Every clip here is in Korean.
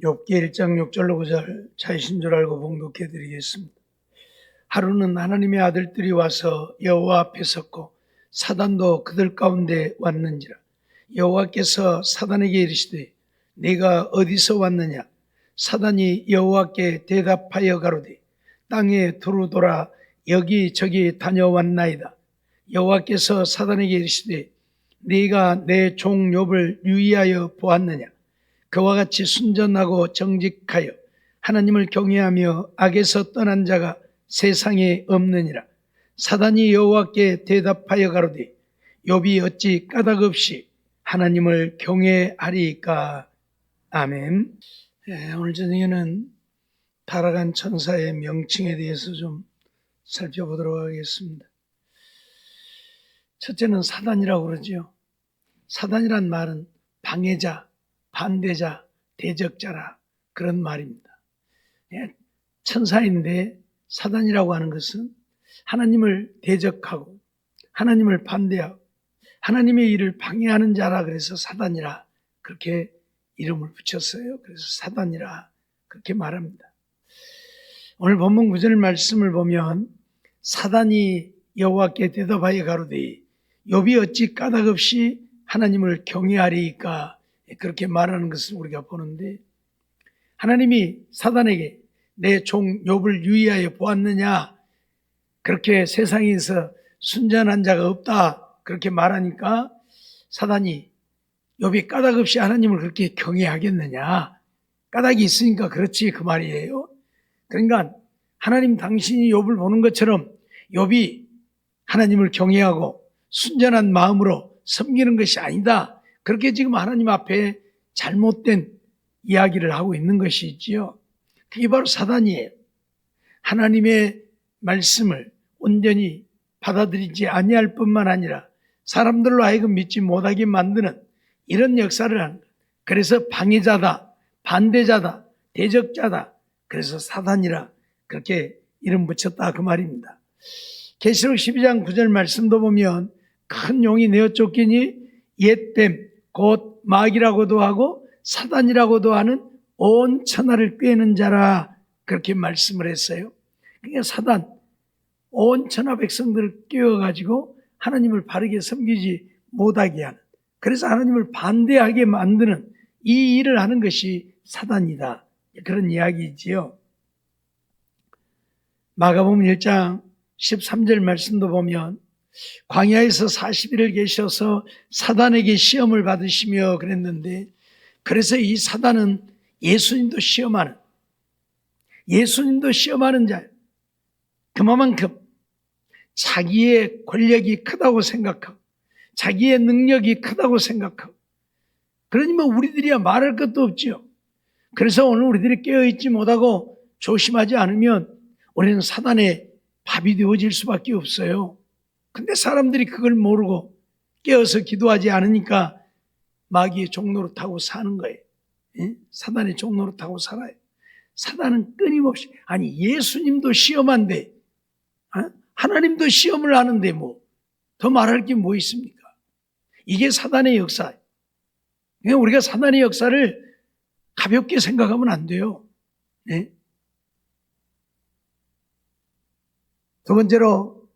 욥기 1장 6절로 9절 차이신 줄 알고 봉독해 드리겠습니다. 하루는 하나님의 아들들이 와서 여호와 앞에 섰고 사단도 그들 가운데 왔는지라. 여호와께서 사단에게 이르시되 네가 어디서 왔느냐. 사단이 여호와께 대답하여 가로되 땅에 두루 돌아 여기저기 다녀왔나이다. 여호와께서 사단에게 이르시되 네가 내 종 욥을 유의하여 보았느냐. 그와 같이 순전하고 정직하여 하나님을 경외하며 악에서 떠난 자가 세상에 없느니라. 사단이 여호와께 대답하여 가로되 욥이 어찌 까닭 없이 하나님을 경외하리이까. 아멘. 오늘 저녁에는 타락한 천사의 명칭에 대해서 좀 살펴보도록 하겠습니다. 첫째는 사단이라고 그러죠. 사단이란 말은 방해자, 반대자, 대적자라 그런 말입니다. 천사인데 사단이라고 하는 것은 하나님을 대적하고 하나님을 반대하고 하나님의 일을 방해하는 자라 그래서 사단이라 그렇게 이름을 붙였어요. 그래서 사단이라 그렇게 말합니다. 오늘 본문 9절 말씀을 보면 사단이 여호와께 대답하여 가로되 욥이 어찌 까닭 없이 하나님을 경외하리이까 그렇게 말하는 것을 우리가 보는데, 하나님이 사단에게 내 종 욥을 유의하여 보았느냐, 그렇게 세상에서 순전한 자가 없다 그렇게 말하니까 사단이 욥이 까닭 없이 하나님을 그렇게 경외하겠느냐, 까닭이 있으니까 그렇지 그 말이에요. 그러니까 하나님 당신이 욥을 보는 것처럼 욥이 하나님을 경외하고 순전한 마음으로 섬기는 것이 아니다, 그렇게 지금 하나님 앞에 잘못된 이야기를 하고 있는 것이지요. 그게 바로 사단이에요. 하나님의 말씀을 온전히 받아들이지 아니할 뿐만 아니라 사람들로 하여금 믿지 못하게 만드는 이런 역사를 하는 것. 그래서 방해자다, 반대자다, 대적자다, 그래서 사단이라 그렇게 이름 붙였다 그 말입니다. 계시록 12장 9절 말씀도 보면 큰 용이 내어 쫓기니 옛뱀 곧 마귀라고도 하고 사단이라고도 하는 온 천하를 꿰는 자라 그렇게 말씀을 했어요. 그러니까 사단 온 천하 백성들을 꿰어가지고 하나님을 바르게 섬기지 못하게 하는, 그래서 하나님을 반대하게 만드는 이 일을 하는 것이 사단이다, 그런 이야기지요. 마가복음 1장 13절 말씀도 보면 광야에서 40일을 계셔서 사단에게 시험을 받으시며 그랬는데, 그래서 이 사단은 예수님도 시험하는 자예요. 그만큼 자기의 권력이 크다고 생각하고 자기의 능력이 크다고 생각하고, 그러니까 우리들이야 말할 것도 없지요. 그래서 오늘 우리들이 깨어있지 못하고 조심하지 않으면 우리는 사단의 밥이 되어질 수밖에 없어요. 근데 사람들이 그걸 모르고 깨어서 기도하지 않으니까 마귀의 종노릇하고 사는 거예요. 사단의 종노릇하고 살아요. 사단은 끊임없이, 아니 예수님도 시험한데 하나님도 시험을 하는데 뭐 더 말할 게 뭐 있습니까? 이게 사단의 역사예요. 그러니까 우리가 사단의 역사를 가볍게 생각하면 안 돼요. 네? 두 번째로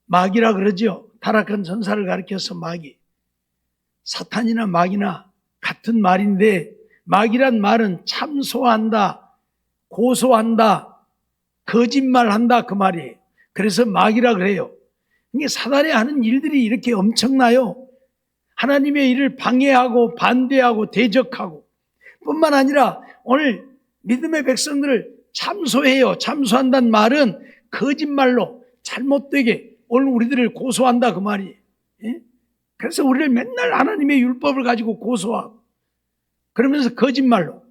마귀라 그러죠. 타락한 천사를 가리켜서 마귀. 사탄이나 마귀나 같은 말인데, 마귀란 말은 참소한다, 고소한다, 거짓말한다 그 말이에요. 그래서 마귀라 그래요. 이게 사단이 하는 일들이 이렇게 엄청나요. 하나님의 일을 방해하고 반대하고 대적하고, 뿐만 아니라 오늘 믿음의 백성들을 참소해요. 참소한다는 말은 거짓말로 잘못되게 오늘 우리들을 고소한다 그 말이에요. 그래서 우리를 맨날 하나님의 율법을 가지고 고소하고 그러면서 거짓말로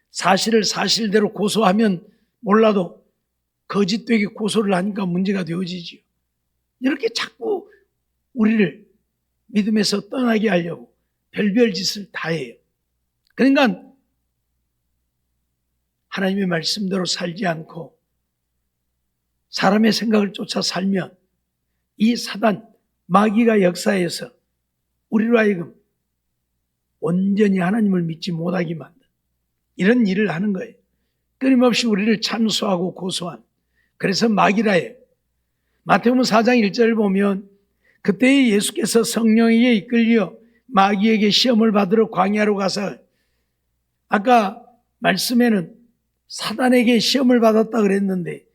사실을 사실대로 고소하면 몰라도 거짓되게 고소를 하니까 문제가 되어지지요. 이렇게 자꾸 우리를 믿음에서 떠나게 하려고 별별 짓을 다 해요. 그러니까 하나님의 말씀대로 살지 않고 사람의 생각을 쫓아 살면 이 사단, 마귀가 역사에서 우리로 하여금 온전히 하나님을 믿지 못하게 만든 이런 일을 하는 거예요. 끊임없이 우리를 참소하고 고소한, 그래서 마귀라 해요. 마태복음 4장 1절을 보면 그때 예수께서 성령에게 이끌려 마귀에게 시험을 받으러 광야로 가서, 아까 말씀에는 사단에게 시험을 받았다 그랬는데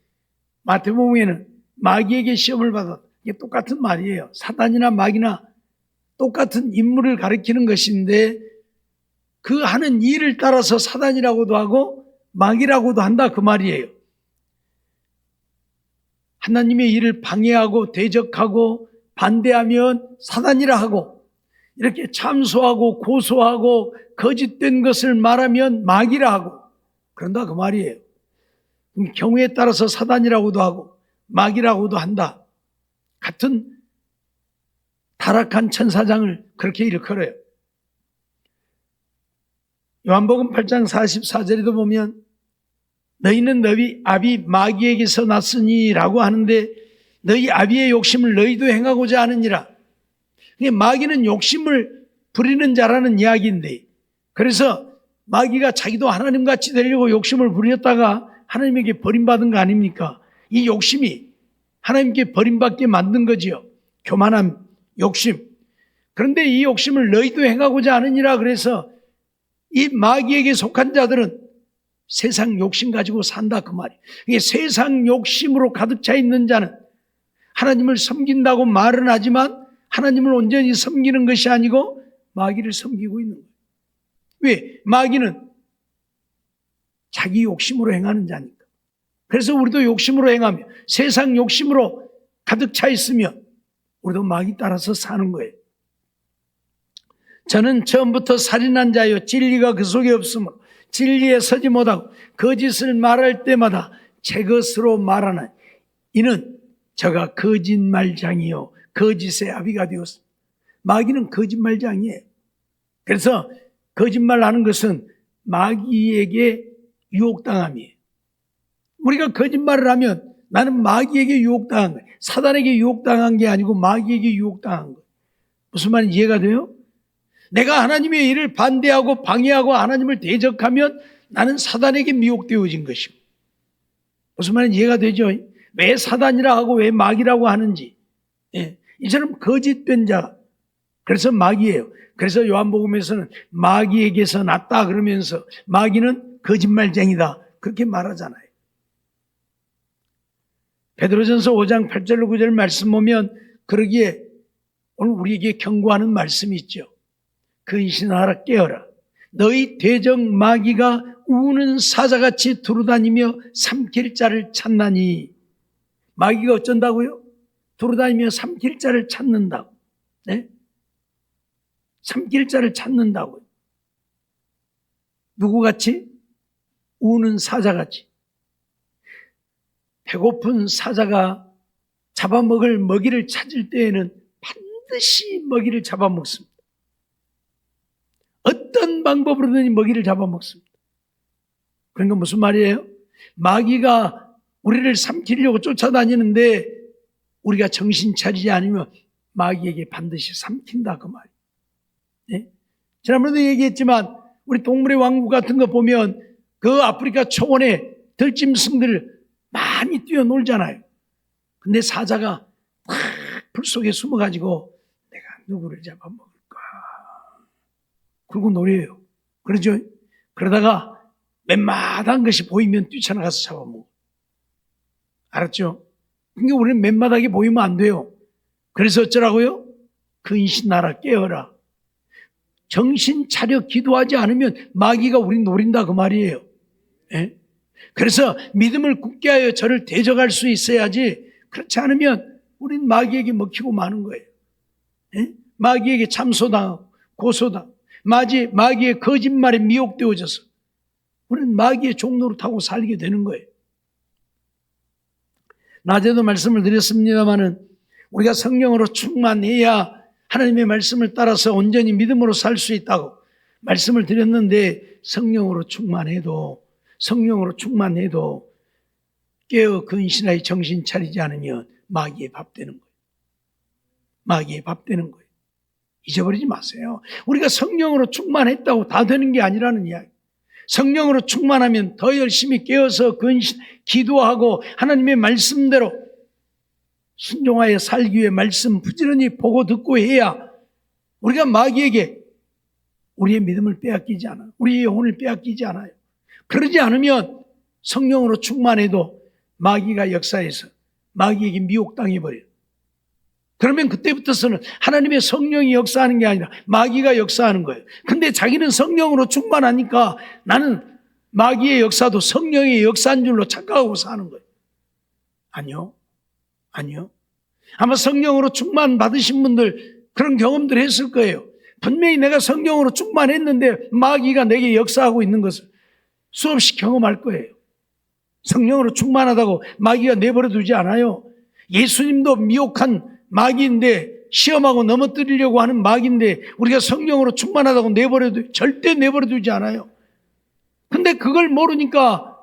마태복음에는 마귀에게 시험을 받았다. 이게 똑같은 말이에요. 사단이나 마귀나 똑같은 인물을 가리키는 것인데 그 하는 일을 따라서 사단이라고도 하고 마귀라고도 한다 그 말이에요. 하나님의 일을 방해하고 대적하고 반대하면 사단이라 하고, 이렇게 참소하고 고소하고 거짓된 것을 말하면 마귀라 하고 그런다 그 말이에요. 경우에 따라서 사단이라고도 하고 마귀라고도 한다. 같은 타락한 천사장을 그렇게 일컬어요. 요한복음 8장 44절에도 보면 너희는 너희 아비 마귀에게서 났으니 라고 하는데 너희 아비의 욕심을 너희도 행하고자 하느니라. 마귀는 욕심을 부리는 자라는 이야기인데, 그래서 마귀가 자기도 하나님같이 되려고 욕심을 부렸다가 하나님에게 버림받은 거 아닙니까? 이 욕심이 하나님께 버림받게 만든 거지요. 교만한 욕심. 그런데 이 욕심을 너희도 행하고자 하느니라. 그래서 이 마귀에게 속한 자들은 세상 욕심 가지고 산다 그 말이에요. 이게 세상 욕심으로 가득 차 있는 자는 하나님을 섬긴다고 말은 하지만 하나님을 온전히 섬기는 것이 아니고 마귀를 섬기고 있는 거예요. 왜? 마귀는 자기 욕심으로 행하는 자니까. 그래서 우리도 욕심으로 행하며 세상 욕심으로 가득 차 있으면 우리도 마귀 따라서 사는 거예요. 저는 처음부터 살인한 자여 진리가 그 속에 없으므로 진리에 서지 못하고 거짓을 말할 때마다 제 것으로 말하는 이는 저가 거짓말장이요 거짓의 아비가 되었습니다. 마귀는 거짓말장이에요. 그래서 거짓말하는 것은 마귀에게 유혹당함이에요. 우리가 거짓말을 하면 나는 마귀에게 유혹당한 거예요. 사단에게 유혹당한 게 아니고 마귀에게 유혹당한 거예요. 무슨 말인지 이해가 돼요? 내가 하나님의 일을 반대하고 방해하고 하나님을 대적하면 나는 사단에게 미혹되어진 것이고, 무슨 말인지 이해가 되죠? 왜 사단이라 하고 왜 마귀라고 하는지. 이처럼 거짓된 자, 그래서 마귀예요. 그래서 요한복음에서는 마귀에게서 났다 그러면서 마귀는 거짓말쟁이다 그렇게 말하잖아요. 베드로전서 5장 8절 9절 말씀 보면 그러기에 오늘 우리에게 경고하는 말씀이 있죠. 근신하라 깨어라. 너희 대적 마귀가 우는 사자같이 두루다니며 삼킬 자를 찾나니. 마귀가 어쩐다고요? 두루다니며 삼킬 자를 찾는다고. 네? 삼킬 자를 찾는다고요. 누구같이? 우는 사자같이. 배고픈 사자가 잡아먹을 먹이를 찾을 때에는 반드시 먹이를 잡아먹습니다. 어떤 방법으로든 먹이를 잡아먹습니다. 그러니까 무슨 말이에요? 마귀가 우리를 삼키려고 쫓아다니는데 우리가 정신 차리지 않으면 마귀에게 반드시 삼킨다 그 말이에요. 네? 지난번에도 얘기했지만 우리 동물의 왕국 같은 거 보면 그 아프리카 초원에 들짐승들 많이 뛰어놀잖아요. 근데 사자가 탁 풀 속에 숨어가지고 내가 누구를 잡아먹을까? 그러고 노래요. 그러죠? 그러다가 맨마다한 것이 보이면 뛰쳐나가서 잡아먹어. 알았죠? 그러니까 우리는 맨마다하게 보이면 안 돼요. 그래서 어쩌라고요? 근신하라 깨어라. 정신 차려 기도하지 않으면 마귀가 우리 노린다 그 말이에요. 예? 그래서 믿음을 굳게 하여 저를 대적할 수 있어야지, 그렇지 않으면 우린 마귀에게 먹히고 마는 거예요. 예? 마귀에게 참소당하고 고소당하고 마귀의 거짓말에 미혹되어져서 우리는 마귀의 종로를 타고 살게 되는 거예요. 낮에도 말씀을 드렸습니다마는 우리가 성령으로 충만해야 하나님의 말씀을 따라서 온전히 믿음으로 살 수 있다고 말씀을 드렸는데, 성령으로 충만해도 깨어 근신하여 정신 차리지 않으면 마귀의 밥 되는 거예요. 마귀의 밥 되는 거예요. 잊어버리지 마세요. 우리가 성령으로 충만했다고 다 되는 게 아니라는 이야기. 성령으로 충만하면 더 열심히 깨어서 근신, 기도하고 하나님의 말씀대로 순종하여 살기 위해 말씀 부지런히 보고 듣고 해야 우리가 마귀에게 우리의 믿음을 빼앗기지 않아요. 우리의 영혼을 빼앗기지 않아요. 그러지 않으면 성령으로 충만해도 마귀가 역사해서 마귀에게 미혹당해버려요. 그러면 그때부터서는 하나님의 성령이 역사하는 게 아니라 마귀가 역사하는 거예요. 근데 자기는 성령으로 충만하니까 나는 마귀의 역사도 성령의 역사인 줄로 착각하고 사는 거예요. 아니요. 아마 성령으로 충만 받으신 분들 그런 경험들 했을 거예요. 분명히 내가 성령으로 충만했는데 마귀가 내게 역사하고 있는 것을 수없이 경험할 거예요. 성령으로 충만하다고 마귀가 내버려 두지 않아요. 예수님도 미혹한 마귀인데, 시험하고 넘어뜨리려고 하는 마귀인데 우리가 성령으로 충만하다고 절대 내버려 두지 않아요. 근데 그걸 모르니까,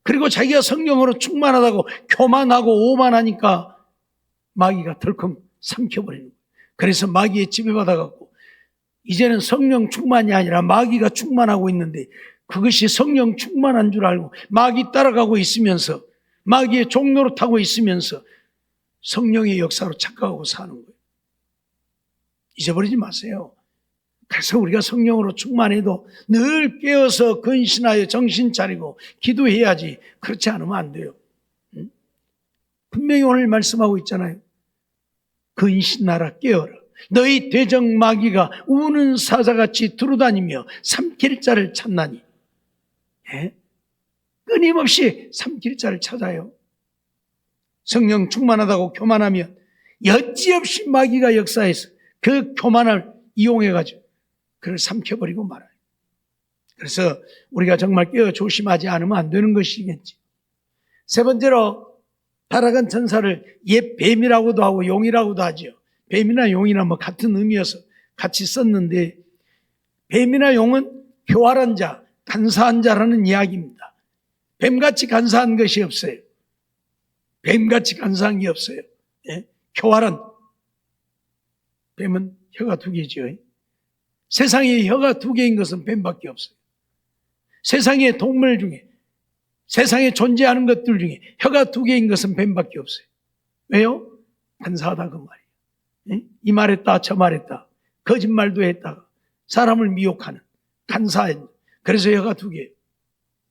그리고 자기가 성령으로 충만하다고 교만하고 오만하니까 마귀가 덜컹 삼켜버리는 거예요. 그래서 마귀에 지배받아갖고 이제는 성령 충만이 아니라 마귀가 충만하고 있는데, 그것이 성령 충만한 줄 알고 마귀 따라가고 있으면서 마귀의 종로로 타고 있으면서 성령의 역사로 착각하고 사는 거예요. 잊어버리지 마세요. 그래서 우리가 성령으로 충만해도 늘 깨어서 근신하여 정신 차리고 기도해야지. 그렇지 않으면 안 돼요. 분명히 오늘 말씀하고 있잖아요. 근신하라, 깨어라. 너희 대적 마귀가 우는 사자같이 두루다니며 삼킬 자를 찾나니. 끊임없이 삼킬 자를 찾아요. 성령 충만하다고 교만하면 여지없이 마귀가 역사해서 그 교만을 이용해가지고 그를 삼켜버리고 말아요. 그래서 우리가 정말 깨어 조심하지 않으면 안 되는 것이겠지. 세 번째로 타락한 천사를 옛 뱀이라고도 하고 용이라고도 하죠. 뱀이나 용이나 뭐 같은 의미여서 같이 썼는데, 뱀이나 용은 교활한 자, 간사한 자라는 이야기입니다. 뱀같이 간사한 것이 없어요. 뱀같이 간사한 게 없어요. 교활한. 뱀은 혀가 2개죠. 세상에 혀가 2개인 것은 뱀밖에 없어요. 세상의 동물 중에, 세상에 존재하는 것들 중에 혀가 2개인 것은 뱀밖에 없어요. 왜요? 간사하다 그 말이에요. 이 말했다 저 말했다, 거짓말도 했다가 사람을 미혹하는 간사한. 그래서 혀가 2개예요.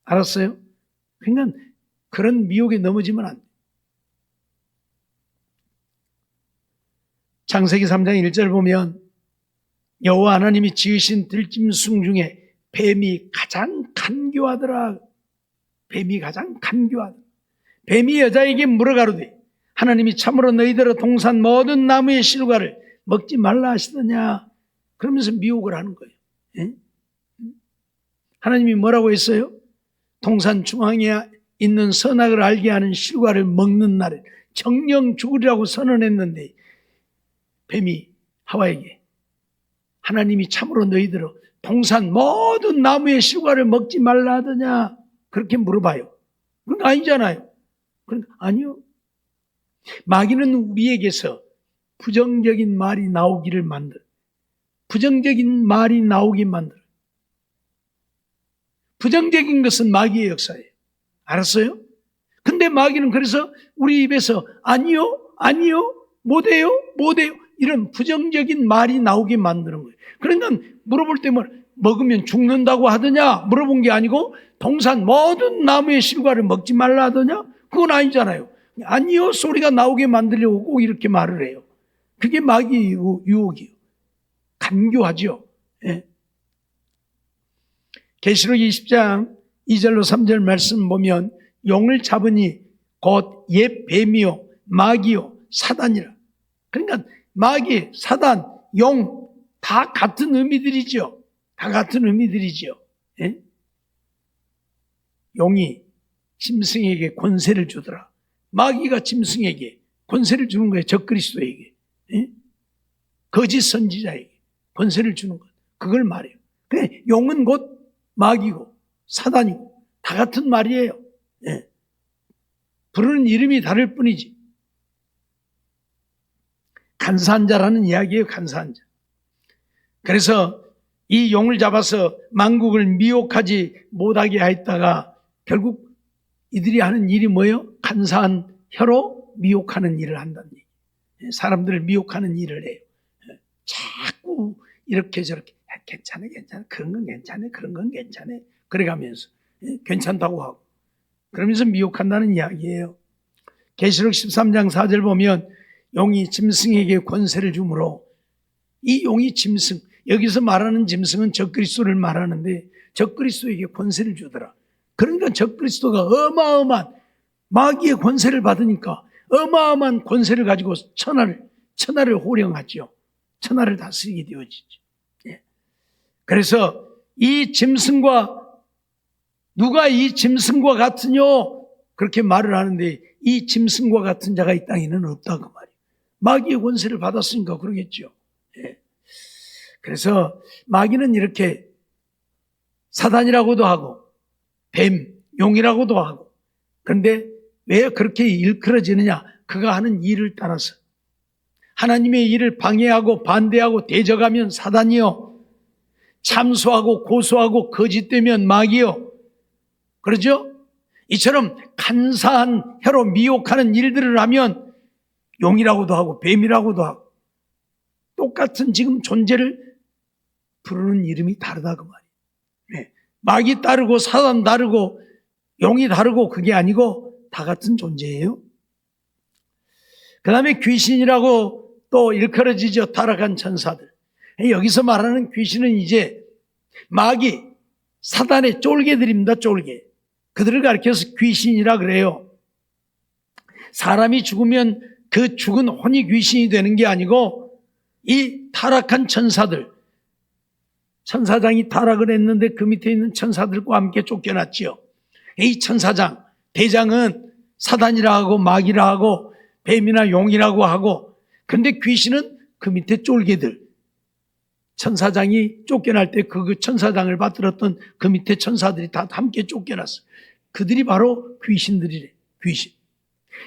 알았어요? 그러니까 그런 미혹에 넘어지면 안 돼요. 창세기 3장 1절 보면 여호와 하나님이 지으신 들짐승 중에 뱀이 가장 간교하더라. 뱀이 가장 간교하더라. 뱀이 여자에게 물어가로되 하나님이 참으로 너희들의 동산 모든 나무의 실과를 먹지 말라 하시더냐. 그러면서 미혹을 하는 거예요. 하나님이 뭐라고 했어요? 동산 중앙에 있는 선악을 알게 하는 실과를 먹는 날에 정령 죽으리라고 선언했는데, 뱀이 하와에게 하나님이 참으로 너희들은 동산 모든 나무의 실과를 먹지 말라 하더냐, 그렇게 물어봐요. 그건 아니잖아요. 그러니까 아니요. 마귀는 우리에게서 부정적인 말이 나오기를 만들어. 부정적인 말이 나오게 만들어. 부정적인 것은 마귀의 역사예요. 알았어요? 근데 마귀는 그래서 우리 입에서 아니요, 못해요, 이런 부정적인 말이 나오게 만드는 거예요. 그러니까 물어볼 때 먹으면 죽는다고 하더냐 물어본 게 아니고, 동산 모든 나무의 실과를 먹지 말라 하더냐, 그건 아니잖아요. 아니요 소리가 나오게 만들려고 꼭 이렇게 말을 해요. 그게 마귀의 유혹이에요. 간교하죠. 계시록 20장 2절로 3절 말씀 보면 용을 잡으니 곧 옛 뱀이요 마귀요 사단이라. 그러니까 마귀, 사단, 용 다 같은 의미들이죠. 다 같은 의미들이죠. 용이 짐승에게 권세를 주더라. 마귀가 짐승에게 권세를 주는 거예요. 적그리스도에게, 거짓 선지자에게 권세를 주는 것, 그걸 말해요. 그래, 용은 곧 마귀고 사단이고 다 같은 말이에요. 부르는 이름이 다를 뿐이지. 간사한 자라는 이야기예요. 간사한 자. 그래서 이 용을 잡아서 만국을 미혹하지 못하게 하였다가 결국 이들이 하는 일이 뭐예요? 간사한 혀로 미혹하는 일을 한다는 얘기예요. 사람들을 미혹하는 일을 해요. 자꾸 이렇게 저렇게 괜찮아 그런 건 괜찮아 그런 건 괜찮아 그래가면서 괜찮다고 하고 그러면서 미혹한다는 이야기예요. 계시록 13장 4절 보면 용이 짐승에게 권세를 주므로 이 용이 짐승, 여기서 말하는 짐승은 적그리스도를 말하는데 적그리스도에게 권세를 주더라. 그러니까 적그리스도가 어마어마한 마귀의 권세를 받으니까 어마어마한 권세를 가지고 천하를 호령하죠. 천하를 다스리게 되어지죠. 그래서 이 짐승과 누가 이 짐승과 같으뇨? 그렇게 말을 하는데 이 짐승과 같은 자가 이 땅에는 없다고 말이에요. 마귀의 권세를 받았으니까 그러겠죠. 그래서 마귀는 이렇게 사단이라고도 하고 뱀, 용이라고도 하고 그런데 왜 그렇게 일컬어지느냐? 그가 하는 일을 따라서 하나님의 일을 방해하고 반대하고 대적하면 사단이요. 참소하고 고소하고 거짓되면 마귀요. 그러죠? 이처럼 간사한 혀로 미혹하는 일들을 하면 용이라고도 하고 뱀이라고도 하고 똑같은 지금 존재를 부르는 이름이 다르다 그 말이에요. 마귀 다르고 사단 다르고 용이 다르고 그게 아니고 다 같은 존재예요. 그 다음에 귀신이라고 또 일컬어지죠. 타락한 천사들. 여기서 말하는 귀신은 이제 마귀, 사단의 쫄개들입니다. 쫄개. 그들을 가리켜서 귀신이라 그래요. 사람이 죽으면 그 죽은 혼이 귀신이 되는 게 아니고 이 타락한 천사들, 천사장이 타락을 했는데 그 밑에 있는 천사들과 함께 쫓겨났지요. 이 천사장, 대장은 사단이라 하고 마귀라 하고 뱀이나 용이라고 하고 근데 귀신은 그 밑에 쫄개들. 천사장이 쫓겨날 때 그 천사장을 받들었던 그 밑에 천사들이 다 함께 쫓겨났어. 그들이 바로 귀신들이래. 귀신.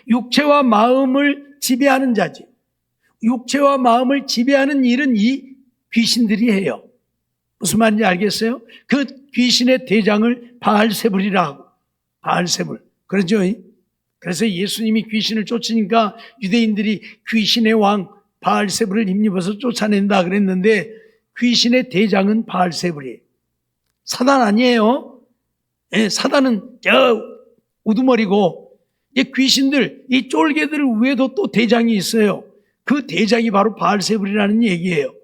육체와 마음을 지배하는 자지. 육체와 마음을 지배하는 일은 이 귀신들이 해요. 무슨 말인지 알겠어요? 그 귀신의 대장을 바알세불이라 하고 바알세불. 그러죠? 그래서 예수님이 귀신을 쫓으니까 유대인들이 귀신의 왕 바알세불을 힘입어서 쫓아낸다 그랬는데 귀신의 대장은 바알세불이에요. 사단 아니에요. 사단은 저 우두머리고 이 귀신들, 이 쫄개들 위에도 또 대장이 있어요. 그 대장이 바로 바알세불이라는 얘기예요.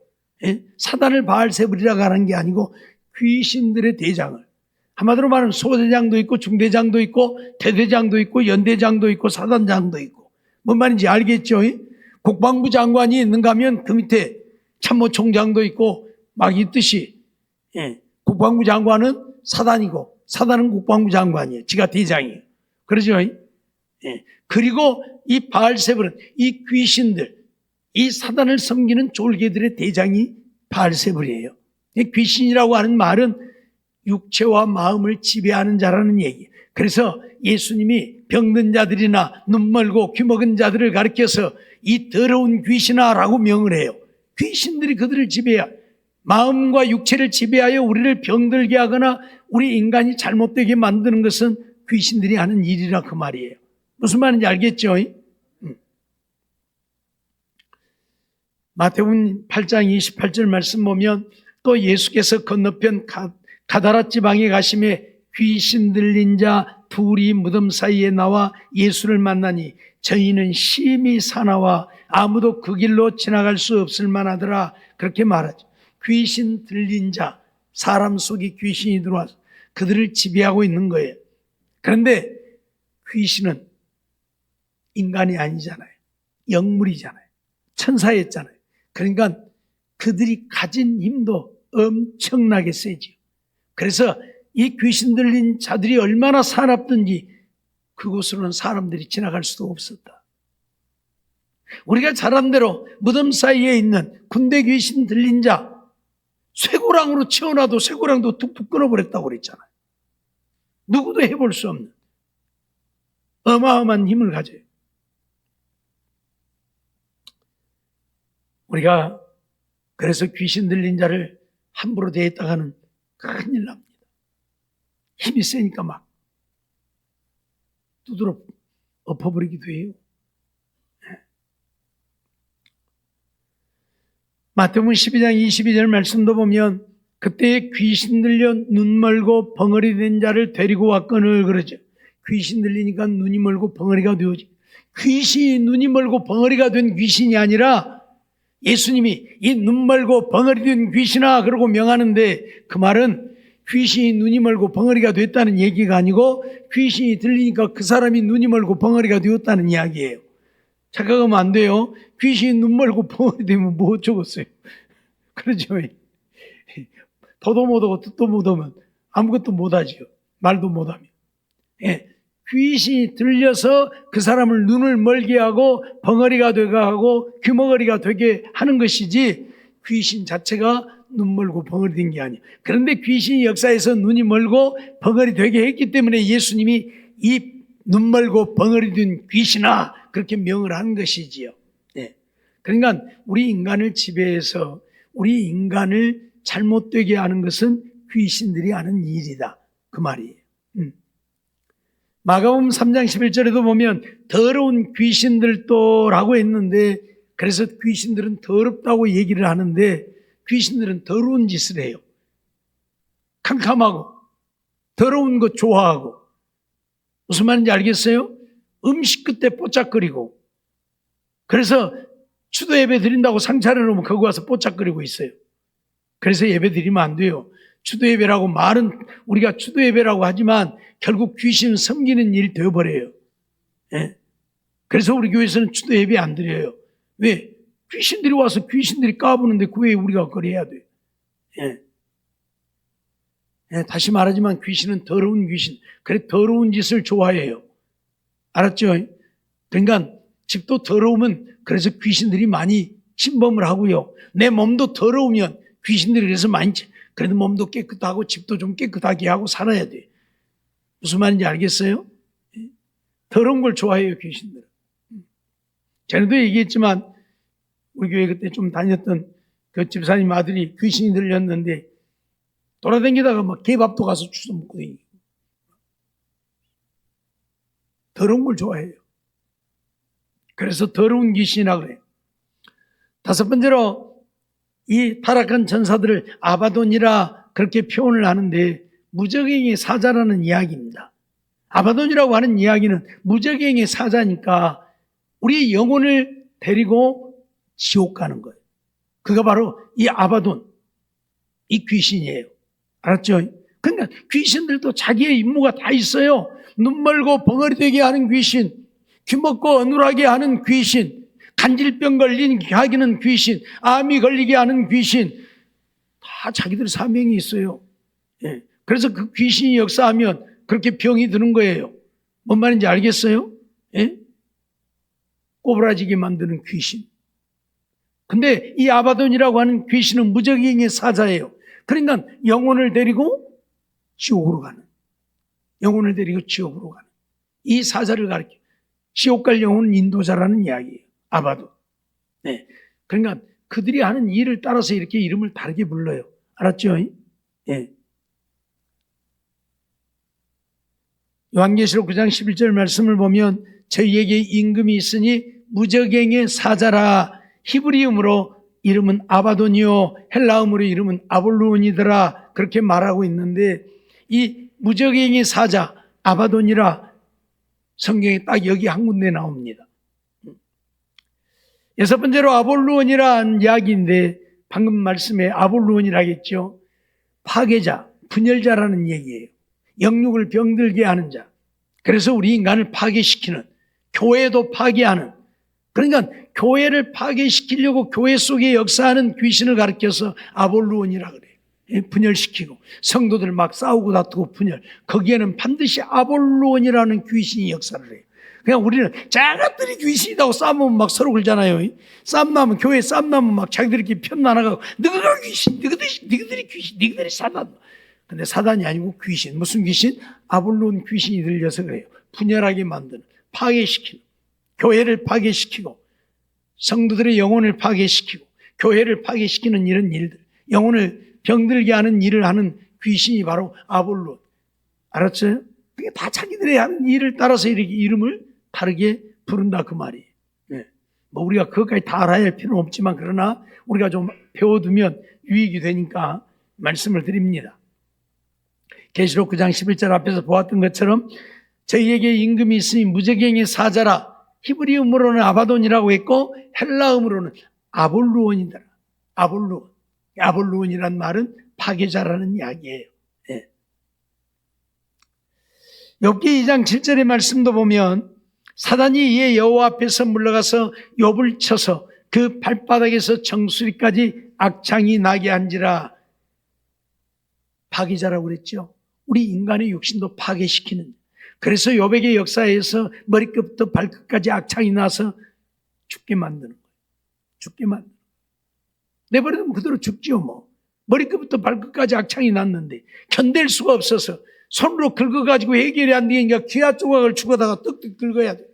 사단을 바알세불이라고 하는 게 아니고 귀신들의 대장을. 한마디로 말하면 소대장도 있고 중대장도 있고 대대장도 있고 연대장도 있고 사단장도 있고 뭔 말인지 알겠죠? 국방부 장관이 있는가 하면 그 밑에 참모총장도 있고 막 있듯이 국방부 장관은 사단이고 사단은 국방부 장관이에요. 지가 대장이에요. 그러죠? 그리고 이 바알세불은 이 귀신들, 이 사단을 섬기는 쫄개들의 대장이 바알세불이에요. 귀신이라고 하는 말은 육체와 마음을 지배하는 자라는 얘기예요. 그래서 예수님이 병든 자들이나 눈멀고 귀먹은 자들을 가리켜서 이 더러운 귀신아 라고 명을 해요. 귀신들이 그들을 지배해요. 마음과 육체를 지배하여 우리를 병들게 하거나 우리 인간이 잘못되게 만드는 것은 귀신들이 하는 일이라 그 말이에요. 무슨 말인지 알겠죠? 마태복음 8장 28절 말씀 보면 또 예수께서 건너편 가다라 지방에 가심에 귀신 들린 자 둘이 무덤 사이에 나와 예수를 만나니 저희는 심히 사나와 아무도 그 길로 지나갈 수 없을 만하더라. 그렇게 말하죠. 귀신 들린 자, 사람 속에 귀신이 들어와서 그들을 지배하고 있는 거예요. 그런데 귀신은 인간이 아니잖아요. 영물이잖아요. 천사였잖아요. 그러니까 그들이 가진 힘도 엄청나게 세지요. 그래서 이 귀신 들린 자들이 얼마나 사납든지 그곳으로는 사람들이 지나갈 수도 없었다. 우리가 잘 아는 대로 무덤 사이에 있는 군대 귀신 들린 자 쇠고랑으로 채워놔도 쇠고랑도 툭툭 끊어버렸다고 그랬잖아요. 누구도 해볼 수 없는 어마어마한 힘을 가져요. 우리가 그래서 귀신 들린 자를 함부로 대했다가는 큰일 납니다. 힘이 세니까 막 두드러 엎어버리기도 해요. 마태복음 12장 22절 말씀도 보면 그때에 귀신 들려 눈 멀고 벙어리 된 자를 데리고 왔거늘 그러죠. 귀신 들리니까 눈이 멀고 벙어리가 되어지. 귀신이 눈이 멀고 벙어리가 된 귀신이 아니라 예수님이 이 눈 멀고 벙어리 된 귀신아 그러고 명하는데, 그 말은 귀신이 눈이 멀고 벙어리가 됐다는 얘기가 아니고 귀신이 들리니까 그 사람이 눈이 멀고 벙어리가 되었다는 이야기예요. 착각하면 안 돼요. 귀신이 눈 멀고 벙어리 되면 뭐 어쩌겠어요. 그러죠. 더도 못하고 뜻도 못하면 아무것도 못하지요. 말도 못하면. 예. 귀신이 들려서 그 사람을 눈을 멀게 하고 벙어리가 되게 하고 귀머거리가 되게 하는 것이지, 귀신 자체가 눈 멀고 벙어리 된 게 아니에요. 그런데 귀신이 역사에서 눈이 멀고 벙어리 되게 했기 때문에 예수님이 이 눈 멀고 벙어리 된 귀신아 그렇게 명을 한 것이지요. 예. 그러니까 우리 인간을 지배해서 우리 인간을 잘못되게 하는 것은 귀신들이 하는 일이다, 그 말이에요. 마가복음 3장 11절에도 보면 더러운 귀신들도 라고 했는데, 그래서 귀신들은 더럽다고 얘기를 하는데 귀신들은 더러운 짓을 해요. 캄캄하고 더러운 거 좋아하고. 무슨 말인지 알겠어요? 음식 끝에 뽀짝거리고, 그래서 추도 예배 드린다고 상 차려놓으면 거기 와서 뽀짝거리고 있어요. 그래서 예배 드리면 안 돼요. 추도 예배라고 말은 우리가 추도 예배라고 하지만 결국 귀신을 섬기는 일이 되어버려요. 예? 그래서 우리 교회에서는 추도 예배 안 드려요. 왜? 귀신들이 와서 귀신들이 까부는데 그 왜 우리가 그걸 해야 돼? 예. 예, 다시 말하지만 귀신은 더러운 귀신. 그래, 더러운 짓을 좋아해요. 알았죠? 그러니까 집도 더러우면 그래서 귀신들이 많이 침범을 하고요. 내 몸도 더러우면 귀신들이 그래서 많이, 그래도 몸도 깨끗하고 집도 좀 깨끗하게 하고 살아야 돼. 무슨 말인지 알겠어요? 더러운 걸 좋아해요, 귀신들은. 전에도 얘기했지만 우리 교회 그때 좀 다녔던 그 집사님 아들이 귀신이 들렸는데 돌아다니다가 막 개밥도 가서 주워 먹고 다니고. 더러운 걸 좋아해요. 그래서 더러운 귀신이라 그래요. 다섯 번째로 이 타락한 천사들을 아바돈이라 그렇게 표현을 하는데 무적행의 사자라는 이야기입니다. 아바돈이라고 하는 이야기는 무적행의 사자니까 우리 영혼을 데리고 지옥 가는 거예요. 그가 바로 이 아바돈, 이 귀신이에요. 알았죠? 그러니까 귀신들도 자기의 임무가 다 있어요. 눈 멀고 벙어리 되게 하는 귀신, 귀 먹고 어눌하게 하는 귀신, 간질병 걸린 하기는 귀신, 암이 걸리게 하는 귀신, 다 자기들 사명이 있어요. 예. 그래서 그 귀신이 역사하면 그렇게 병이 드는 거예요. 뭔 말인지 알겠어요? 예? 꼬부라지게 만드는 귀신. 근데 이 아바돈이라고 하는 귀신은 무적행의 사자예요. 그러니까 영혼을 데리고 지옥으로 가는, 영혼을 데리고 지옥으로 가는 이 사자를 가리켜 지옥 갈 영혼 인도자라는 이야기예요. 아바돈. 네. 그러니까 그들이 하는 일을 따라서 이렇게 이름을 다르게 불러요. 알았죠? 예. 요한계시록 9장 11절 말씀을 보면 저희에게 임금이 있으니 무적행의 사자라. 히브리음으로 이름은 아바돈이요 헬라음으로 이름은 아볼루온이더라 그렇게 말하고 있는데, 이 무적행의 사자 아바돈이라 성경에 딱 여기 한 군데 나옵니다. 여섯 번째로 아볼루온이라는 이야기인데, 방금 말씀에 아볼루온이라겠죠. 파괴자, 분열자라는 얘기예요. 영육을 병들게 하는 자. 그래서 우리 인간을 파괴시키는, 교회도 파괴하는, 그러니까 교회를 파괴시키려고 교회 속에 역사하는 귀신을 가리켜서 아볼루온이라 그래요. 분열시키고 성도들 막 싸우고 다투고 분열. 거기에는 반드시 아볼루온이라는 귀신이 역사를 해요. 그냥 우리는 자기들이 귀신이라고 싸우면 막 서로 그러잖아요. 싸움나면, 교회에 싸움나면 막 자기들끼리 편나나가고 너희가 귀신, 너희들이 귀신, 너희들이 사단. 근데 사단이 아니고 귀신. 무슨 귀신? 아볼루온 귀신이 들려서 그래요. 분열하게 만드는, 파괴시키는, 교회를 파괴시키고 성도들의 영혼을 파괴시키고 교회를 파괴시키는 이런 일들, 영혼을 병들게 하는 일을 하는 귀신이 바로 아볼론. 알았어요? 그게 다 자기들이 하는 일을 따라서 이렇게 이름을 다르게 부른다 그 말이에요. 네. 뭐 우리가 그것까지 다 알아야 할 필요는 없지만 그러나 우리가 좀 배워두면 유익이 되니까 말씀을 드립니다. 계시록 9장 11절 앞에서 보았던 것처럼 저희에게 임금이 있으니 무저갱의 사자라. 히브리음으로는 아바돈이라고 했고 헬라음으로는 아볼루온이다. 아볼루온. 아볼루온이란 말은 파괴자라는 이야기예요. 네. 욥기 2장 7절의 말씀도 보면 사단이 이에 여호와 앞에서 물러가서 욥을 쳐서 그 발바닥에서 정수리까지 악창이 나게 한지라. 파괴자라고 그랬죠. 우리 인간의 육신도 파괴시키는. 그래서 욥에게 역사에서 머리끝부터 발끝까지 악창이 나서 죽게 만드는 거예요. 죽게 만드는 거예요. 내버려두면 그대로 죽지요 뭐. 머리끝부터 발끝까지 악창이 났는데 견딜 수가 없어서 손으로 긁어가지고 해결이 안 되니까 귀하 조각을 죽어다가 뜩뜩 긁어야 돼.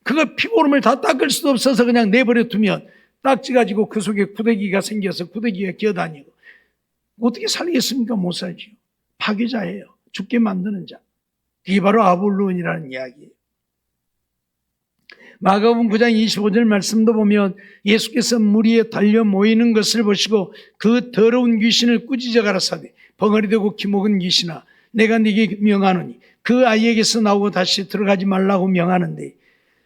그거 피고름을 다 닦을 수도 없어서 그냥 내버려두면 딱지 가지고 그 속에 구데기가 생겨서 구데기가 기어다니고 어떻게 살겠습니까? 못 살지요. 파괴자예요. 죽게 만드는 자. 이게 바로 아볼론이라는 이야기예요. 마가복음 9장 25절 말씀도 보면 예수께서 물 위에 달려 모이는 것을 보시고 그 더러운 귀신을 꾸짖어 가라사대 벙어리 되고 기목은 귀신아 내가 네게 명하노니 그 아이에게서 나오고 다시 들어가지 말라고 명하는데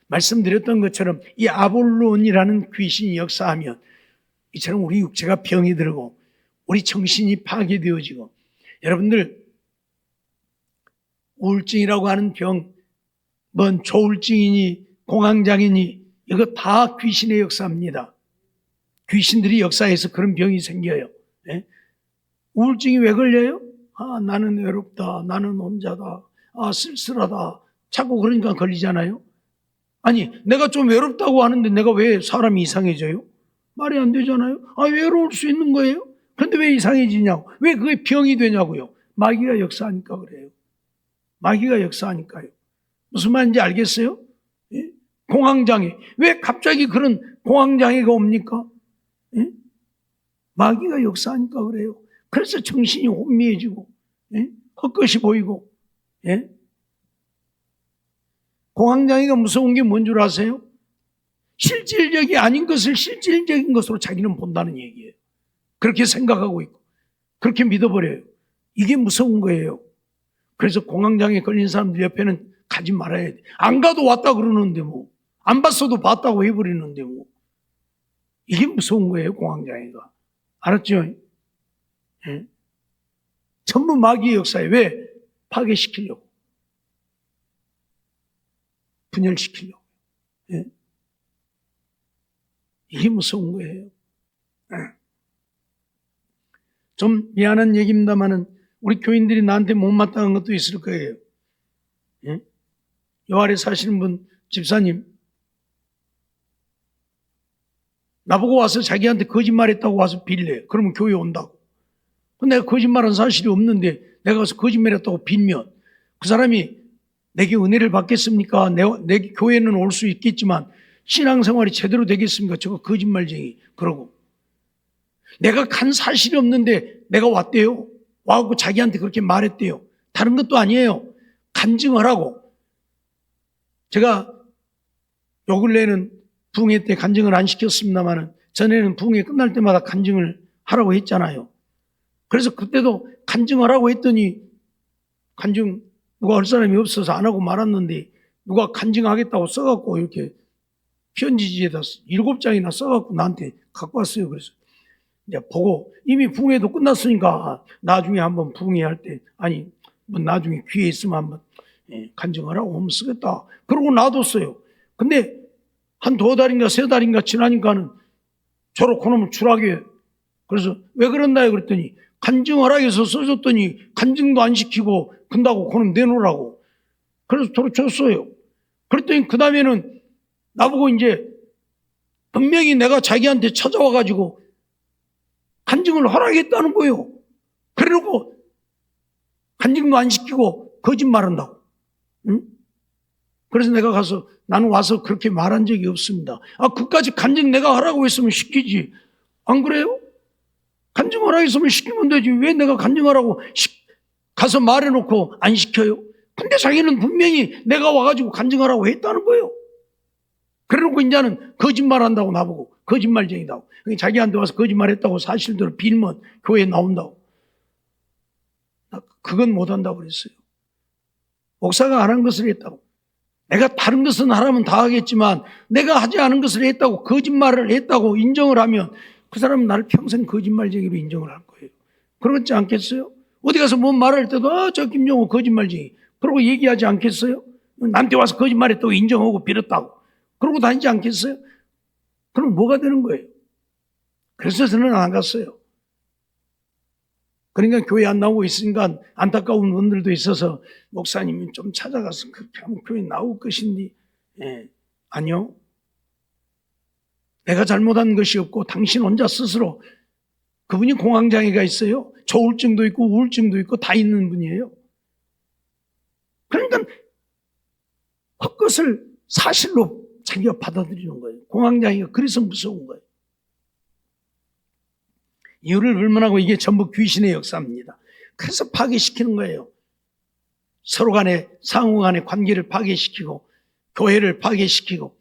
말씀드렸던 것처럼 이 아볼론이라는 귀신이 역사하면 이처럼 우리 육체가 병이 들고 우리 정신이 파괴되어지고 여러분들 우울증이라고 하는 병, 뭔 조울증이니 공황장애니 이거 다 귀신의 역사입니다. 귀신들이 역사해서 그런 병이 생겨요. 네? 우울증이 왜 걸려요? 나는 외롭다. 나는 혼자다. 쓸쓸하다. 자꾸 그러니까 걸리잖아요. 아니 내가 좀 외롭다고 하는데 내가 왜 사람이 이상해져요? 말이 안 되잖아요. 외로울 수 있는 거예요. 그런데 왜 이상해지냐고. 왜 그게 병이 되냐고요. 마귀가 역사하니까 그래요. 마귀가 역사하니까요. 무슨 말인지 알겠어요? 예? 공황장애. 왜 갑자기 그런 공황장애가 옵니까? 예? 마귀가 역사하니까 그래요. 그래서 정신이 혼미해지고 예? 헛것이 보이고 예? 공황장애가 무서운 게 뭔 줄 아세요? 실질적이 아닌 것을 실질적인 것으로 자기는 본다는 얘기예요. 그렇게 생각하고 있고 그렇게 믿어버려요. 이게 무서운 거예요. 그래서 공황장애 걸린 사람들 옆에는 가지 말아야 돼. 안 가도 왔다 그러는데 뭐. 안 봤어도 봤다고 해버리는데 뭐. 이게 무서운 거예요, 공황장애가. 알았죠? 예? 전부 마귀의 역사에 왜? 파괴시키려고. 분열시키려고. 예? 이게 무서운 거예요. 예. 좀 미안한 얘기입니다만은 우리 교인들이 나한테 못마땅한 것도 있을 거예요. 예? 요 아래 사시는 분 집사님 나보고 와서 자기한테 거짓말했다고 와서 빌래. 그러면 교회 온다고. 내가 거짓말한 사실이 없는데 내가 가서 거짓말했다고 빌면 그 사람이 내게 은혜를 받겠습니까? 내 교회는 올 수 있겠지만 신앙생활이 제대로 되겠습니까? 저거 거짓말쟁이. 그러고 내가 간 사실이 없는데 내가 왔대요. 와갖고 자기한테 그렇게 말했대요. 다른 것도 아니에요. 간증하라고. 제가 요 근래에는 부흥회 때 간증을 안 시켰습니다만 전에는 부흥회 끝날 때마다 간증을 하라고 했잖아요. 그래서 그때도 간증하라고 했더니 간증 누가 할 사람이 없어서 안 하고 말았는데 누가 간증하겠다고 써갖고 이렇게 편지지에다 7장이나 써갖고 나한테 갖고 왔어요. 그래서 이제 보고 이미 부흥회도 끝났으니까 나중에 한번 부흥회 할 때 뭐 나중에 기회 있으면 한번 간증하라고 하면 쓰겠다. 그러고 놔뒀어요. 근데 한 2달인가 3달인가 지나니까는 저로 그놈을 주라게. 그래서 왜 그런다 그랬더니 간증하라 해서 써줬더니 간증도 안 시키고 근다고 그놈 내놓으라고. 그래서 저로 줬어요. 그랬더니 그 다음에는 나보고 이제 분명히 내가 자기한테 찾아와가지고 간증을 허락했다는 거예요. 그래놓고 간증도 안 시키고 거짓말한다고. 응? 그래서 내가 가서 나는 와서 그렇게 말한 적이 없습니다. 그까지 간증 내가 하라고 했으면 시키지. 안 그래요? 간증하라 했으면 시키면 되지. 왜 내가 간증하라고 가서 말해놓고 안 시켜요? 근데 자기는 분명히 내가 와가지고 간증하라고 했다는 거예요. 그래놓고 이제는 거짓말한다고 나보고 거짓말쟁이다고. 자기한테 와서 거짓말했다고 사실대로 빌면 교회에 나온다고. 그건 못한다고 그랬어요. 목사가 안 한 것을 했다고. 내가 다른 것은 하라면 다 하겠지만 내가 하지 않은 것을 했다고, 거짓말을 했다고 인정을 하면 그 사람은 나를 평생 거짓말쟁이로 인정을 할 거예요. 그렇지 않겠어요? 어디 가서 뭔 말할 때도 저 김정호 거짓말쟁이 그러고 얘기하지 않겠어요? 나한테 와서 거짓말했다고 인정하고 빌었다고 그러고 다니지 않겠어요? 그럼 뭐가 되는 거예요? 그래서 저는 안 갔어요. 그러니까 교회 안 나오고 있으니까 안타까운 분들도 있어서 목사님이 좀 찾아가서 그렇게 하면 교회 나올 것인지. 아니요. 내가 잘못한 것이 없고 당신 혼자 스스로, 그분이 공황장애가 있어요. 조울증도 있고 우울증도 있고 다 있는 분이에요. 그러니까 헛것을 사실로 자기가 받아들이는 거예요. 공황장애가 그래서 무서운 거예요. 이유를 불문하고 이게 전부 귀신의 역사입니다. 그래서 파괴시키는 거예요. 서로 간에 상호 간의 관계를 파괴시키고 교회를 파괴시키고.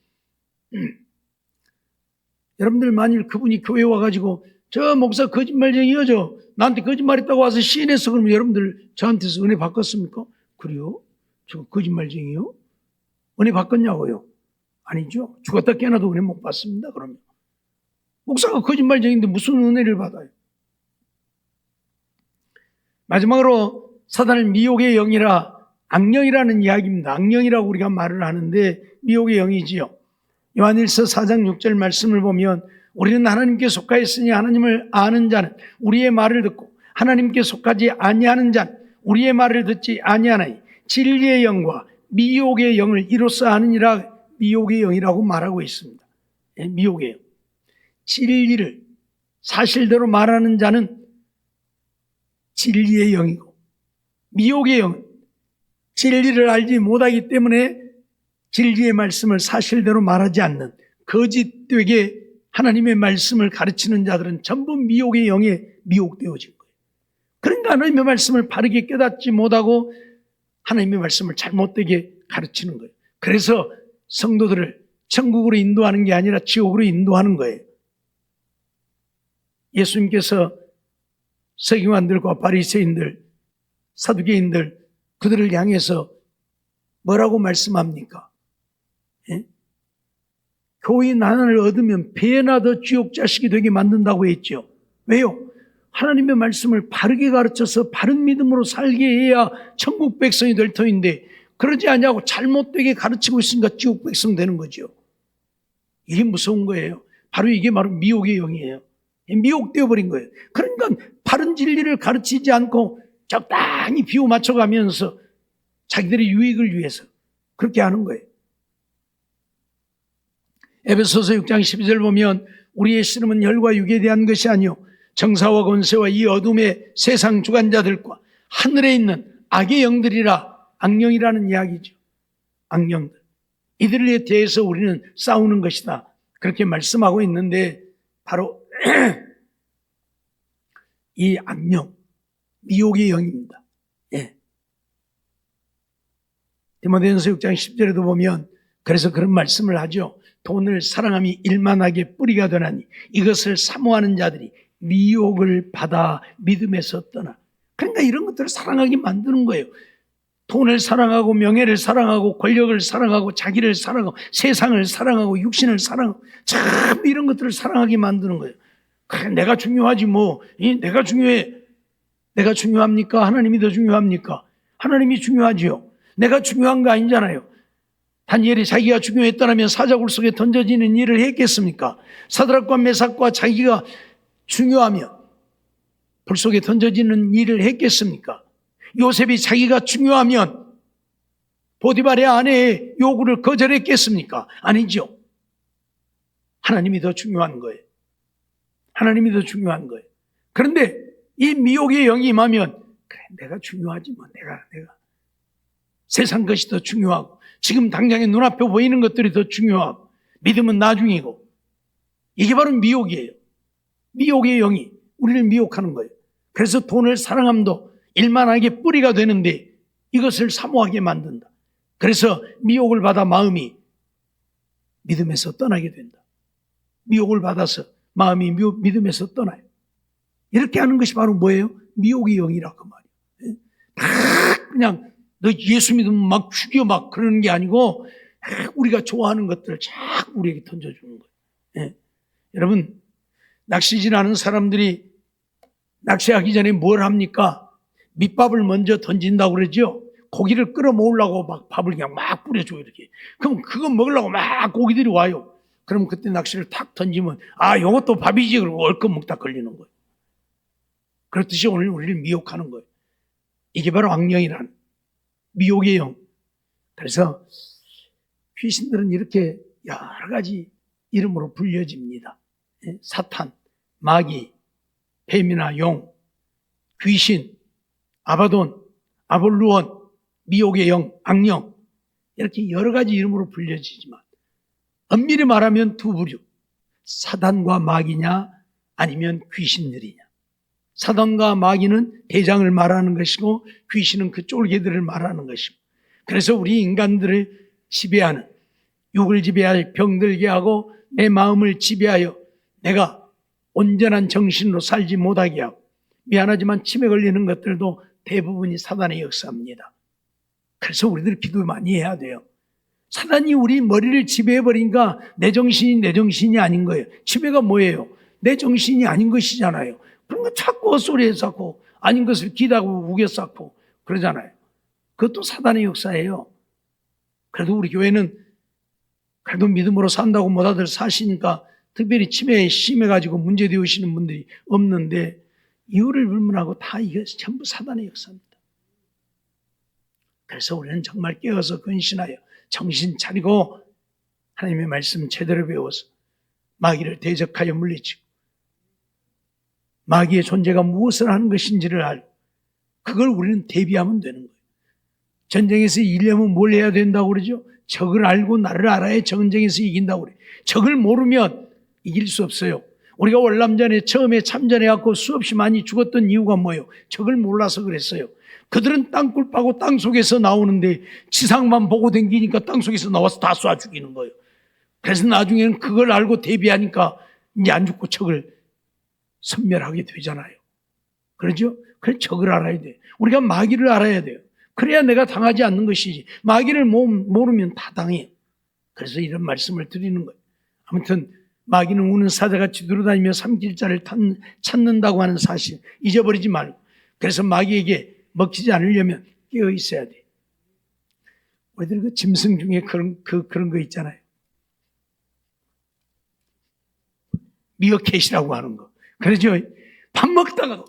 여러분들 만일 그분이 교회 와가지고 저 목사 거짓말쟁이요, 저 나한테 거짓말했다고 와서 시인했어, 그러면 여러분들 저한테서 은혜 바꿨습니까? 그래요? 저 거짓말쟁이요? 은혜 바꿨냐고요? 아니죠. 죽었다 깨어나도 은혜 못 받습니다. 그러면 목사가 거짓말쟁이인데 무슨 은혜를 받아요? 마지막으로 사단을 미혹의 영이라, 악령이라는 이야기입니다. 악령이라고 우리가 말을 하는데 미혹의 영이지요. 요한일서 4장 6절 말씀을 보면 우리는 하나님께 속하였으니 하나님을 아는 자는 우리의 말을 듣고 하나님께 속하지 아니하는 자는 우리의 말을 듣지 아니하나니 진리의 영과 미혹의 영을 이로써 아느니라. 미혹의 영이라고 말하고 있습니다. 미혹의 영. 진리를 사실대로 말하는 자는 진리의 영이고, 미혹의 영은 진리를 알지 못하기 때문에 진리의 말씀을 사실대로 말하지 않는 거짓되게 하나님의 말씀을 가르치는 자들은 전부 미혹의 영에 미혹되어진 거예요. 그러니까 하나님의 말씀을 바르게 깨닫지 못하고 하나님의 말씀을 잘못되게 가르치는 거예요. 그래서 성도들을 천국으로 인도하는 게 아니라 지옥으로 인도하는 거예요. 예수님께서 서기관들과 바리새인들, 사두개인들, 그들을 향해서 뭐라고 말씀합니까? 교인 하나를 얻으면 배나 더 지옥 자식이 되게 만든다고 했죠. 왜요? 하나님의 말씀을 바르게 가르쳐서 바른 믿음으로 살게 해야 천국 백성이 될 터인데 그러지 않냐고 잘못되게 가르치고 있으니까 지옥 백성 되는 거죠. 이게 무서운 거예요. 바로 이게 바로 미혹의 영이에요. 미혹되어 버린 거예요. 그러니까 바른 진리를 가르치지 않고 적당히 비유 맞춰가면서 자기들의 유익을 위해서 그렇게 하는 거예요. 에베소서 6장 12절 보면 우리의 씨름은 혈과 육에 대한 것이 아니요 정사와 권세와 이 어둠의 세상 주관자들과 하늘에 있는 악의 영들이라. 악령이라는 이야기죠. 악령들. 이들에 대해서 우리는 싸우는 것이다. 그렇게 말씀하고 있는데 바로 이 악령, 미혹의 영입니다. 디모데전서 6장 10절에도 보면 그래서 그런 말씀을 하죠. 돈을 사랑함이 일만하게 뿌리가 되나니 이것을 사모하는 자들이 미혹을 받아 믿음에서 떠나. 그러니까 이런 것들을 사랑하게 만드는 거예요. 돈을 사랑하고 명예를 사랑하고 권력을 사랑하고 자기를 사랑하고 세상을 사랑하고 육신을 사랑하고 참 이런 것들을 사랑하게 만드는 거예요. 그래, 내가 중요하지 뭐. 내가 중요해. 내가 중요합니까? 하나님이 더 중요합니까? 하나님이 중요하지요. 내가 중요한 거 아니잖아요. 다니엘이 자기가 중요했다면 사자굴 속에 던져지는 일을 했겠습니까? 사드락과 메삭과 자기가 중요하면 불 속에 던져지는 일을 했겠습니까? 요셉이 자기가 중요하면 보디발의 아내의 요구를 거절했겠습니까? 아니죠. 하나님이 더 중요한 거예요. 하나님이 더 중요한 거예요. 그런데 이 미혹의 영이 임하면 그래, 내가 중요하지 뭐. 내가 세상 것이 더 중요하고 지금 당장에 눈앞에 보이는 것들이 더 중요하고 믿음은 나중이고 이게 바로 미혹이에요. 미혹의 영이 우리를 미혹하는 거예요. 그래서 돈을 사랑함도 일만하게 뿌리가 되는데 이것을 사모하게 만든다. 그래서 미혹을 받아 마음이 믿음에서 떠나게 된다. 미혹을 받아서 마음이 믿음에서 떠나요. 이렇게 하는 것이 바로 뭐예요? 미혹의 영이라 그 말이에요. 다 그냥 너 예수 믿으면 막 죽여 막 그러는 게 아니고 우리가 좋아하는 것들을 자꾸 우리에게 던져주는 거예요. 예. 여러분, 낚시질 않은 사람들이 낚시하기 전에 뭘 합니까? 밑밥을 먼저 던진다고 그러죠. 고기를 끌어모으려고 막 밥을 그냥 막 뿌려줘요, 이렇게. 그럼 그거 먹으려고 막 고기들이 와요. 그럼 그때 낚시를 탁 던지면, 아, 요것도 밥이지. 그러고 얼컷 먹다 걸리는 거예요. 그렇듯이 오늘 우리를 미혹하는 거예요. 이게 바로 악령이라는 미혹의 영. 그래서 귀신들은 이렇게 여러 가지 이름으로 불려집니다. 사탄, 마귀, 뱀이나 용, 귀신, 아바돈, 아볼루온, 미혹의 영, 악령, 이렇게 여러 가지 이름으로 불려지지만 엄밀히 말하면 두 부류, 사단과 마귀냐 아니면 귀신들이냐. 사단과 마귀는 대장을 말하는 것이고 귀신은 그 쫄개들을 말하는 것이고, 그래서 우리 인간들을 지배하는, 육을 지배할 병들게 하고 내 마음을 지배하여 내가 온전한 정신으로 살지 못하게 하고, 미안하지만 치매 걸리는 것들도 대부분이 사단의 역사입니다. 그래서 우리들 기도 많이 해야 돼요. 사단이 우리 머리를 지배해버리니까 내 정신이 아닌 거예요. 치매가 뭐예요? 내 정신이 아닌 것이잖아요. 그런 거 자꾸 헛소리에 쌓고 아닌 것을 기다고 우겨 쌓고 그러잖아요. 그것도 사단의 역사예요. 그래도 우리 교회는 그래도 믿음으로 산다고 뭐다들 사시니까 특별히 치매에 심해가지고 문제되어 오시는 분들이 없는데, 이유를 불문하고 다 이게 전부 사단의 역사입니다. 그래서 우리는 정말 깨어서 근신하여 정신 차리고 하나님의 말씀 제대로 배워서 마귀를 대적하여 물리치고 마귀의 존재가 무엇을 하는 것인지를 알고 그걸 우리는 대비하면 되는 거예요. 전쟁에서 이기려면 뭘 해야 된다고 그러죠? 적을 알고 나를 알아야 전쟁에서 이긴다고 그래요. 적을 모르면 이길 수 없어요. 우리가 월남전에 처음에 참전해갖고 수없이 많이 죽었던 이유가 뭐예요? 적을 몰라서 그랬어요. 그들은 땅굴 파고 땅속에서 나오는데 지상만 보고 댕기니까 땅속에서 나와서 다 쏴 죽이는 거예요. 그래서 나중에는 그걸 알고 대비하니까 이제 안 죽고 적을 섬멸하게 되잖아요. 그렇죠? 그래서 적을 알아야 돼요. 우리가 마귀를 알아야 돼요. 그래야 내가 당하지 않는 것이지. 마귀를 모르면 다 당해요. 그래서 이런 말씀을 드리는 거예요. 아무튼 마귀는 우는 사자같이 두루다니며 삼킬자를 찾는다고 하는 사실 잊어버리지 말고, 그래서 마귀에게 먹히지 않으려면 깨어 있어야 돼. 우리들 그 짐승 중에 그런 거 있잖아요. 미어캣이라고 하는 거. 그러죠. 밥 먹다가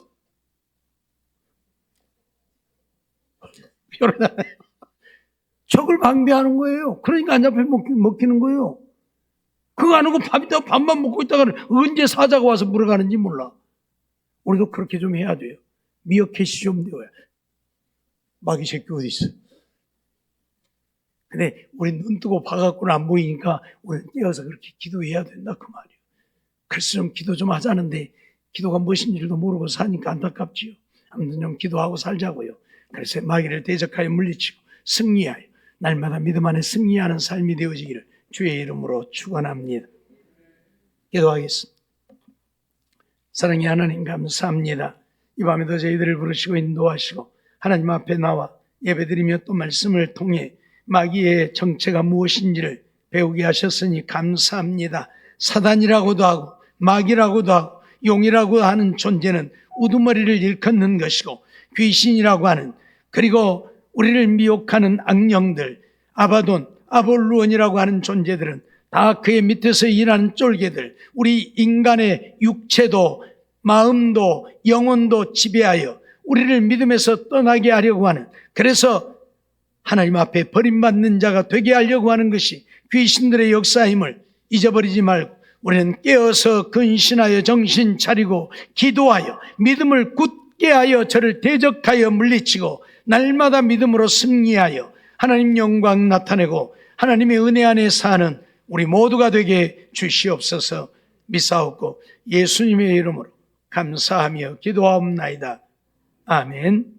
표현하잖아요. 적을 방비하는 거예요. 그러니까 안 잡혀 먹히는 거예요. 그거 안 하고 밥만 먹고 있다가 언제 사자가 와서 물어가는지 몰라. 우리도 그렇게 좀 해야 돼요. 미어캣이 좀 되어야. 마귀 새끼 어디 있어? 근데 우리 눈 뜨고 봐갖고는 안 보이니까 우리는 깨어서 그렇게 기도해야 된다 그 말이에요. 그래서 좀 기도 좀 하자는데 기도가 무엇인지도 모르고 사니까 안타깝지요. 아무튼 좀 기도하고 살자고요. 그래서 마귀를 대적하여 물리치고 승리하여 날마다 믿음 안에 승리하는 삶이 되어지기를 주의 이름으로 축원합니다. 기도하겠습니다. 사랑의 하나님 감사합니다. 이 밤에도 저희들을 부르시고 인도하시고 하나님 앞에 나와 예배드리며 또 말씀을 통해 마귀의 정체가 무엇인지를 배우게 하셨으니 감사합니다. 사단이라고도 하고 마귀라고도 하고 용이라고 하는 존재는 우두머리를 일컫는 것이고, 귀신이라고 하는, 그리고 우리를 미혹하는 악령들, 아바돈, 아볼루온이라고 하는 존재들은 다 그의 밑에서 일하는 쫄개들, 우리 인간의 육체도 마음도 영혼도 지배하여 우리를 믿음에서 떠나게 하려고 하는, 그래서 하나님 앞에 버림받는 자가 되게 하려고 하는 것이 귀신들의 역사임을 잊어버리지 말고 우리는 깨어서 근신하여 정신 차리고 기도하여 믿음을 굳게 하여 저를 대적하여 물리치고 날마다 믿음으로 승리하여 하나님 영광 나타내고 하나님의 은혜 안에 사는 우리 모두가 되게 주시옵소서. 믿사옵고 예수님의 이름으로 감사하며 기도하옵나이다. 아멘.